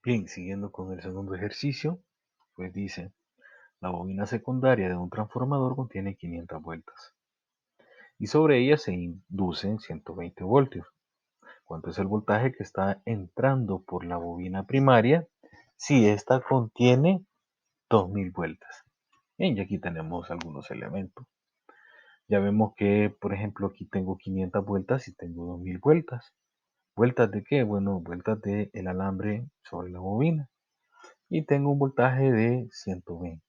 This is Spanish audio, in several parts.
Bien, siguiendo con el segundo ejercicio, pues dice, la bobina secundaria de un transformador contiene 500 vueltas y sobre ella se inducen 120 voltios. ¿Cuánto es el voltaje que está entrando por la bobina primaria si ésta contiene 2000 vueltas? Bien, y aquí tenemos algunos elementos. Ya vemos que, por ejemplo, aquí tengo 500 vueltas y tengo 2000 vueltas. ¿Vueltas de qué? Bueno, vueltas del alambre sobre la bobina. Y tengo un voltaje de 120.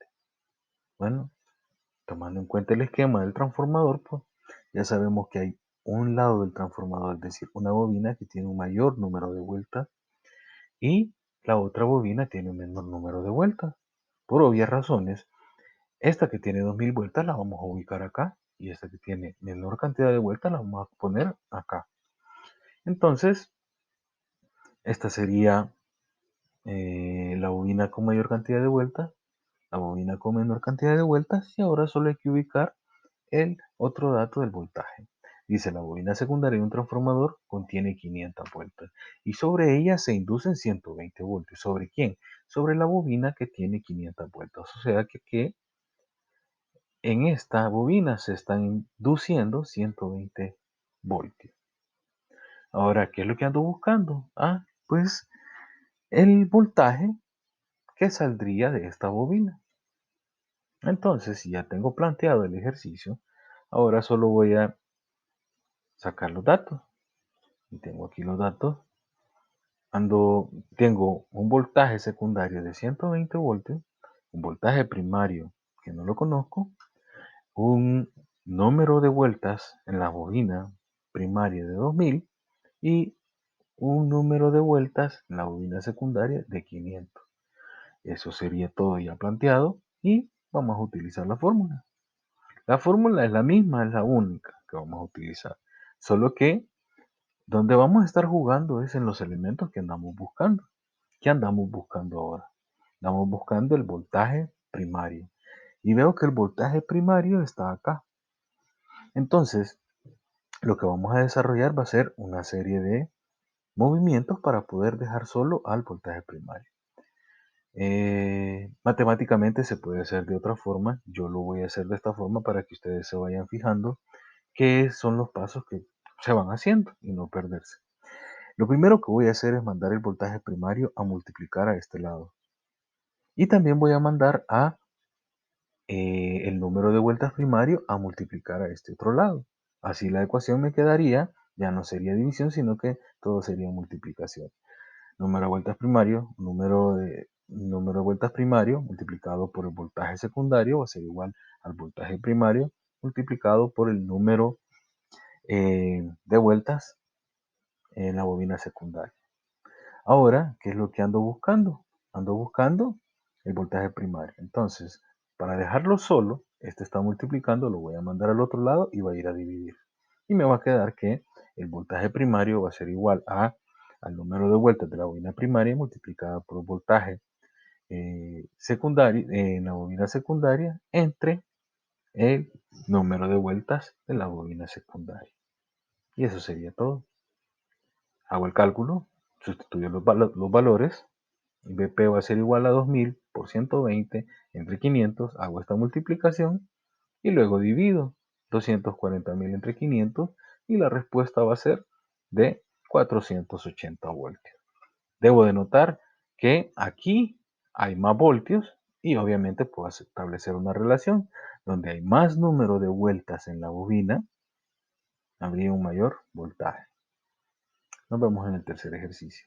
Bueno, tomando en cuenta el esquema del transformador, pues ya sabemos que hay un lado del transformador, es decir, una bobina que tiene un mayor número de vueltas y la otra bobina tiene un menor número de vueltas. Por obvias razones, esta que tiene 2000 vueltas la vamos a ubicar acá y esta que tiene menor cantidad de vueltas la vamos a poner acá. Entonces, esta sería la bobina con mayor cantidad de vueltas, la bobina con menor cantidad de vueltas y ahora solo hay que ubicar el otro dato del voltaje. Dice, la bobina secundaria de un transformador contiene 500 vueltas y sobre ella se inducen 120 voltios. ¿Sobre quién? Sobre la bobina que tiene 500 vueltas. O sea que en esta bobina se están induciendo 120 voltios. Ahora, ¿qué es lo que ando buscando? Pues el voltaje que saldría de esta bobina. Entonces, si ya tengo planteado el ejercicio, ahora solo voy a sacar los datos. Y tengo aquí los datos. Tengo un voltaje secundario de 120 voltios, un voltaje primario que no lo conozco, un número de vueltas en la bobina primaria de 2000 y un número de vueltas en la bobina secundaria de 500. Eso sería todo ya planteado y vamos a utilizar la fórmula. La fórmula es la misma, es la única que vamos a utilizar, solo que donde vamos a estar jugando es en los elementos que andamos buscando. ¿Qué andamos buscando ahora? Andamos buscando el voltaje primario. Y veo que el voltaje primario está acá. Entonces, lo que vamos a desarrollar va a ser una serie de movimientos para poder dejar solo al voltaje primario. Matemáticamente se puede hacer de otra forma. Yo lo voy a hacer de esta forma para que ustedes se vayan fijando qué son los pasos que se van haciendo y no perderse. Lo primero que voy a hacer es mandar el voltaje primario a multiplicar a este lado. Y también voy a mandar el número de vueltas primario a multiplicar a este otro lado. Así la ecuación me quedaría, ya no sería división, sino que todo sería multiplicación. Número de vueltas primario, número de vueltas primario multiplicado por el voltaje secundario va a ser igual al voltaje primario multiplicado por el número de vueltas en la bobina secundaria. Ahora, ¿qué es lo que ando buscando? Ando buscando el voltaje primario. Entonces, para dejarlo solo, este está multiplicando, lo voy a mandar al otro lado y va a ir a dividir. Y me va a quedar que el voltaje primario va a ser igual al número de vueltas de la bobina primaria multiplicada por el voltaje secundario en la bobina secundaria entre el número de vueltas de la bobina secundaria. Y eso sería todo. Hago el cálculo, sustituyo los valores. BP va a ser igual a 2000 por 120 entre 500. Hago esta multiplicación y luego divido 240.000 entre 500 y la respuesta va a ser de 480 voltios. Debo de notar que aquí hay más voltios y obviamente puedo establecer una relación donde hay más número de vueltas en la bobina, habría un mayor voltaje. Nos vemos en el tercer ejercicio.